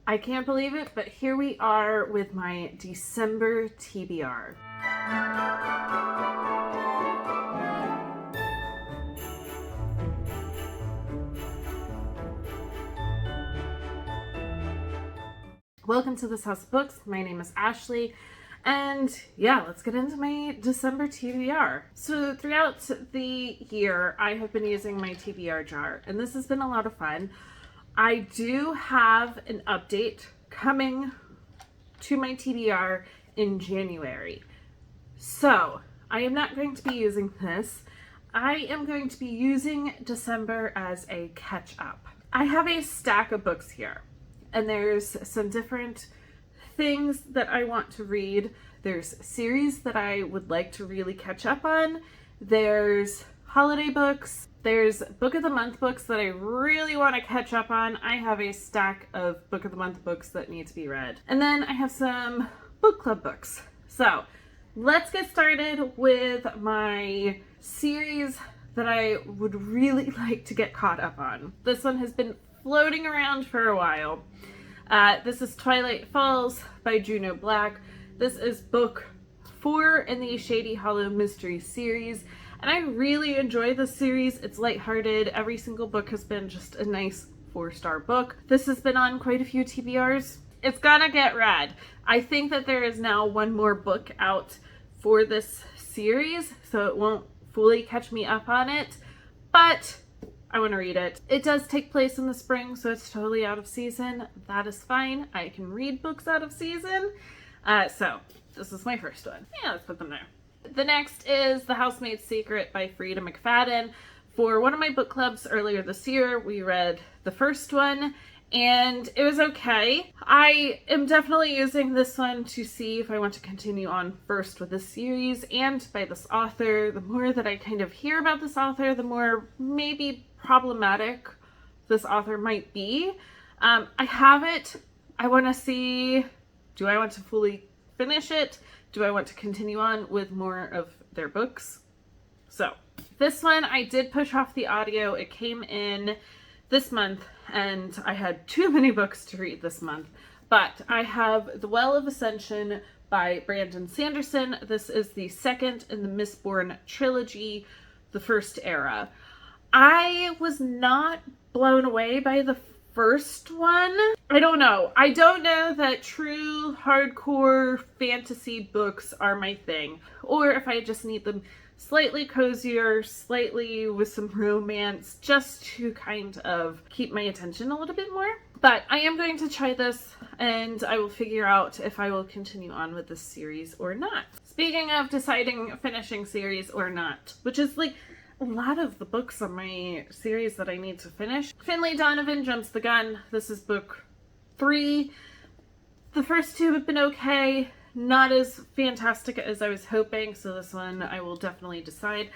I can't believe it, but here we are with my December TBR. Welcome to this House of Books. My name is Ashley. And yeah, let's get into my December TBR. So throughout the year, I have been using my TBR jar, and this has been a lot of fun. I do have an update coming to my TBR in January. So I am not going to be using this. I am going to be using December as a catch-up. I have a stack of books here, and there's some different things that I want to read. There's series that I would like to really catch up on. There's holiday books. There's book of the month books that I really want to catch up on. I have a stack of book of the month books that need to be read. And then I have some book club books. So let's get started with my series that I would really like to get caught up on. This one has been floating around for a while. This is Twilight Falls by Juno Black. This is book 4 in the Shady Hollow Mystery series, and I really enjoy this series. It's lighthearted. Every single book has been just a nice 4-star book. This has been on quite a few TBRs. It's gonna get read. I think that there is now one more book out for this series, so it won't fully catch me up on it, but I want to read it. It does take place in the spring, so it's totally out of season. That is fine. I can read books out of season. So this is my first one. Yeah, let's put them there. The next is The Housemaid's Secret by Frida McFadden. For one of my book clubs earlier this year, we read the first one, and it was okay. I am definitely using this one to see if I want to continue on first with this series and by this author. The more that I kind of hear about this author, the more maybe problematic this author might be. I have it. I want to see, do I want to fully finish it? Do I want to continue on with more of their books? So this one I did push off the audio. It came in this month and I had too many books to read this month, but I have The Well of Ascension by Brandon Sanderson. This is the second in the Mistborn trilogy, the first era. I was not blown away by the first one. I don't know. I don't know that true hardcore fantasy books are my thing, or if I just need them slightly cozier, slightly with some romance, just to kind of keep my attention a little bit more. But I am going to try this, and I will figure out if I will continue on with this series or not. Speaking of deciding finishing series or not, which is like a lot of the books on my series that I need to finish. Finlay Donovan Jumps the Gun. This is book 3. The first 2 have been okay. Not as fantastic as I was hoping, so this one I will definitely decide.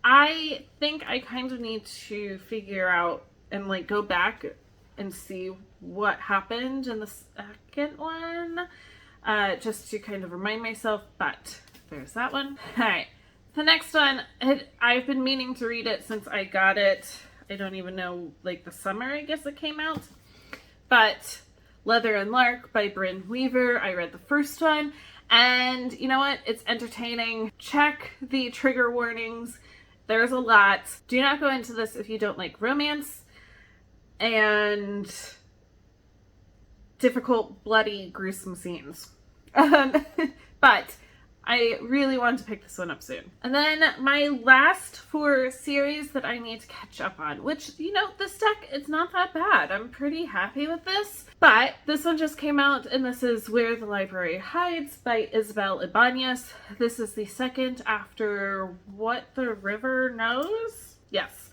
I think I kind of need to figure out and like go back and see what happened in the second one, just to kind of remind myself, but there's that one. Alright. The next one, I've been meaning to read it since I got it. I don't even know, like the summer I guess it came out. But Leather and Lark by Bryn Weaver. I read the first one, and you know what? It's entertaining. Check the trigger warnings. There's a lot. Do not go into this if you don't like romance and difficult, bloody, gruesome scenes. But I really want to pick this one up soon. And then my last 4 series that I need to catch up on, which, you know, this deck, it's not that bad. I'm pretty happy with this. But this one just came out, and this is Where the Library Hides by Isabel Ibanez. This is the second after What the River Knows? Yes.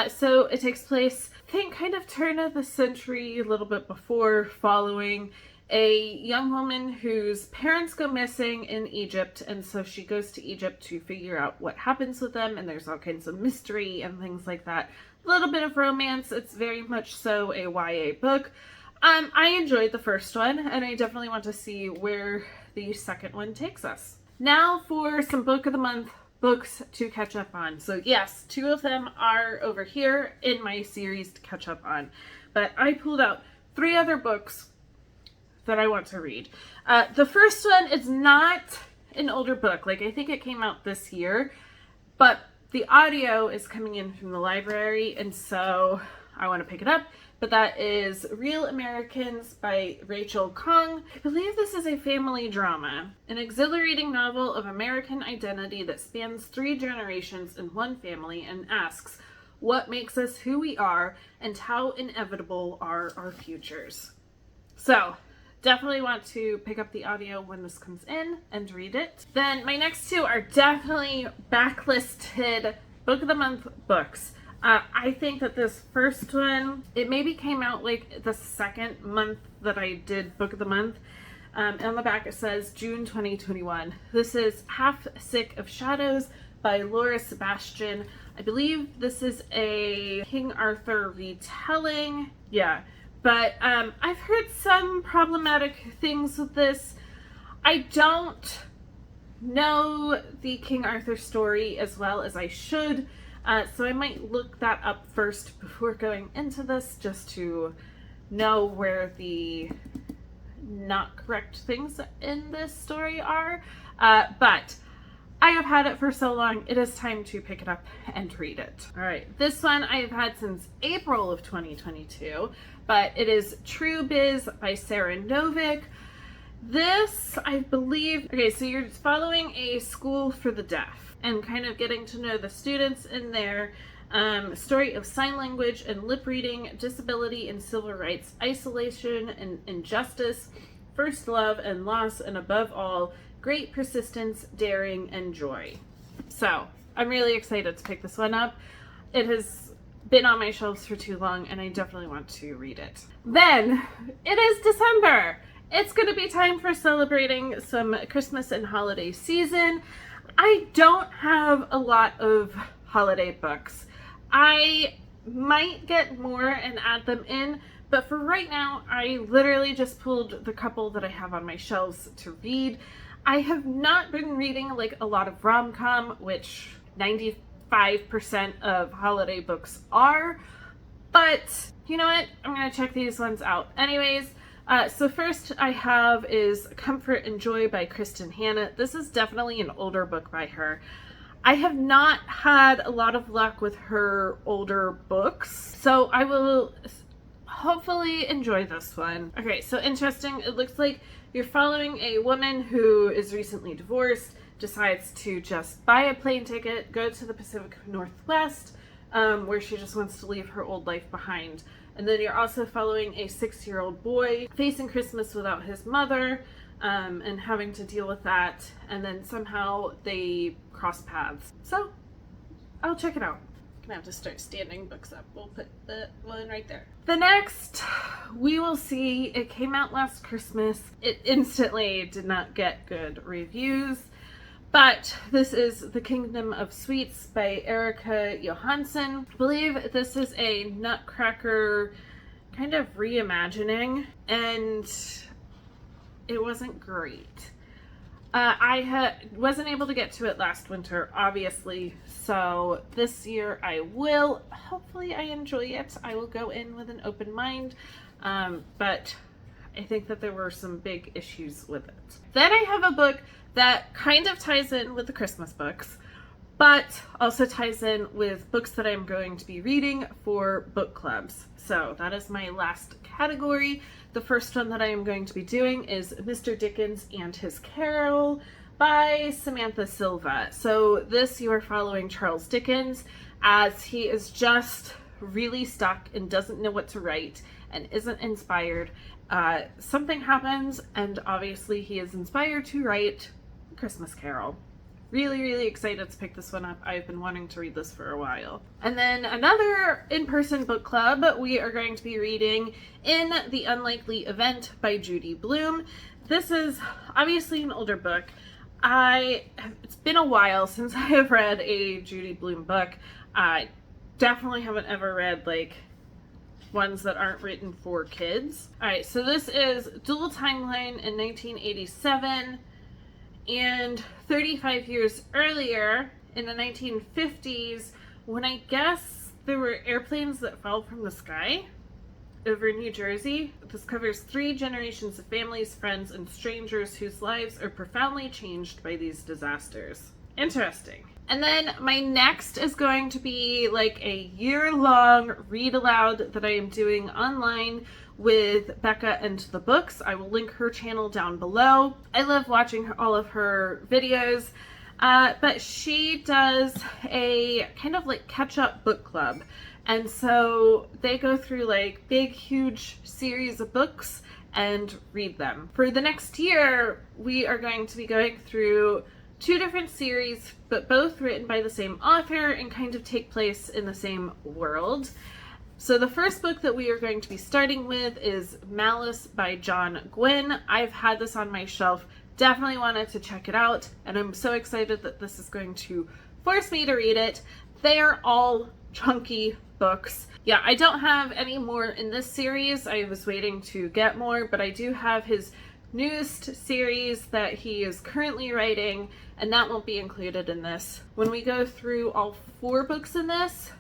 So it takes place, I think, kind of turn of the century, a little bit before, following a young woman whose parents go missing in Egypt, and so she goes to Egypt to figure out what happens with them, and there's all kinds of mystery and things like that. A little bit of romance. It's very much so a YA book. I enjoyed the first one, and I definitely want to see where the second one takes us. Now for some book of the month books to catch up on. So yes, 2 of them are over here in my series to catch up on, but I pulled out 3 other books that I want to read. The first one is not an older book. Like, I think it came out this year, but the audio is coming in from the library, and so I want to pick it up. But that is Real Americans by Rachel Kong. I believe this is a family drama, an exhilarating novel of American identity that spans 3 generations in one family and asks what makes us who we are and how inevitable are our futures. So, definitely want to pick up the audio when this comes in and read it. Then my next 2 are definitely backlisted Book of the Month books. I think that this first one, it maybe came out like the second month that I did Book of the Month. On the back it says June 2021. This is Half Sick of Shadows by Laura Sebastian. I believe this is a King Arthur retelling. Yeah, but I've heard some problematic things with this. I don't know the King Arthur story as well as I should. So I might look that up first before going into this, just to know where the not correct things in this story are. But I have had it for so long, it is time to pick it up and read it. All right, this one I have had since April of 2022, but it is True Biz by Sarah Novick. This, I believe, okay, so you're following a school for the deaf and kind of getting to know the students in there. Story of sign language and lip reading, disability and civil rights, isolation and injustice, first love and loss, and above all, great persistence, daring, and joy. So, I'm really excited to pick this one up. It has been on my shelves for too long, and I definitely want to read it. Then, it is December! It's going to be time for celebrating some Christmas and holiday season. I don't have a lot of holiday books. I might get more and add them in, but for right now, I literally just pulled the couple that I have on my shelves to read. I have not been reading like a lot of rom-com, which 95% of holiday books are, but you know what? I'm going to check these ones out. Anyways, so first I have is Comfort and Joy by Kristen Hanna. This is definitely an older book by her. I have not had a lot of luck with her older books, so I will hopefully enjoy this one. Okay, so interesting. It looks like you're following a woman who is recently divorced, decides to just buy a plane ticket, go to the Pacific Northwest, where she just wants to leave her old life behind. And then you're also following a 6-year-old boy facing Christmas without his mother, and having to deal with that. And then somehow they cross paths. So I'll check it out. I'm gonna have to start standing books up. We'll put the one right there. The next, We Will See. It came out last Christmas. It instantly did not get good reviews. But this is The Kingdom of Sweets by Erica Johansson. I believe this is a Nutcracker kind of reimagining, and it wasn't great. I wasn't able to get to it last winter, obviously, so this year I will. Hopefully I enjoy it. I will go in with an open mind, but I think that there were some big issues with it. Then I have a book that kind of ties in with the Christmas books, but also ties in with books that I'm going to be reading for book clubs. So that is my last category. The first one that I am going to be doing is Mr. Dickens and His Carol by Samantha Silva. So this, you are following Charles Dickens as he is just really stuck and doesn't know what to write and isn't inspired. Something happens, and obviously he is inspired to write Christmas Carol. Really, really excited to pick this one up. I've been wanting to read this for a while. And then another in-person book club, we are going to be reading In the Unlikely Event by Judy Blume. This is obviously an older book. It's been a while since I have read a Judy Blume book. I definitely haven't ever read like ones that aren't written for kids. Alright, so this is Dual Timeline in 1987. And 35 years earlier, in the 1950s, when I guess there were airplanes that fell from the sky. over New Jersey. This covers 3 generations of families, friends, and strangers whose lives are profoundly changed by these disasters. Interesting. And then my next is going to be like a year-long read aloud that I am doing online with Becca and the Books. I will link her channel down below. I love watching all of her videos, but she does a kind of like catch-up book club. And so they go through like big, huge series of books and read them. For the next year, we are going to be going through 2 different series, but both written by the same author and kind of take place in the same world. So the first book that we are going to be starting with is Malice by John Gwynne. I've had this on my shelf, definitely wanted to check it out, and I'm so excited that this is going to force me to read it. They are all chunky books. Yeah, I don't have any more in this series. I was waiting to get more, but I do have his newest series that he is currently writing, and that won't be included in this. When we go through all 4 books in this,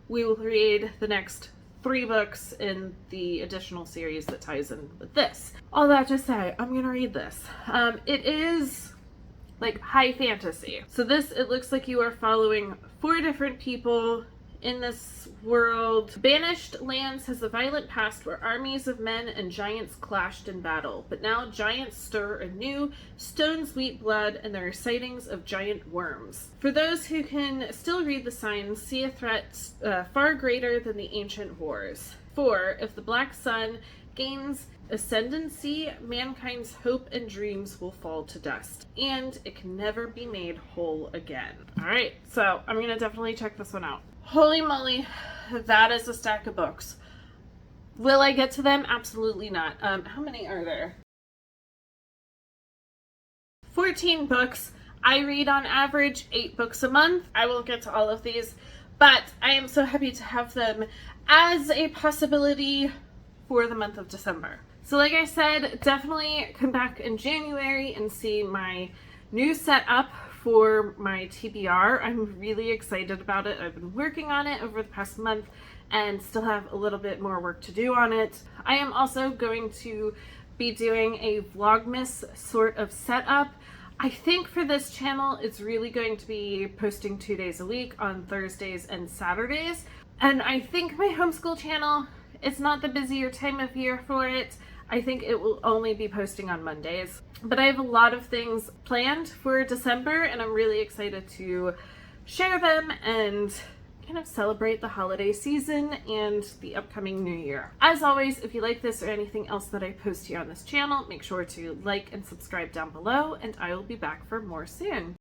we will read the next 3 books in the additional series that ties in with this. All that to say, I'm gonna read this. It is like high fantasy. So this, it looks like you are following 4 different people in this world. Banished Lands has a violent past where armies of men and giants clashed in battle, but now giants stir anew, stones weep blood, and there are sightings of giant worms. For those who can still read the signs, see a threat far greater than the ancient wars. For if the Black Sun gains ascendancy, mankind's hope and dreams will fall to dust, and it can never be made whole again. Alright, so I'm gonna definitely check this one out. Holy moly, that is a stack of books. Will I get to them? Absolutely not. How many are there? 14 books. I read on average 8 books a month. I will get to all of these, but I am so happy to have them as a possibility for the month of December. So like I said, definitely come back in January and see my new setup for my TBR. I'm really excited about it. I've been working on it over the past month and still have a little bit more work to do on it. I am also going to be doing a Vlogmas sort of setup. I think for this channel, it's really going to be posting 2 days a week on Thursdays and Saturdays. And I think my homeschool channel, it's not the busier time of year for it. I think it will only be posting on Mondays. But I have a lot of things planned for December, and I'm really excited to share them and kind of celebrate the holiday season and the upcoming new year. As always, if you like this or anything else that I post here on this channel, make sure to like and subscribe down below, and I will be back for more soon.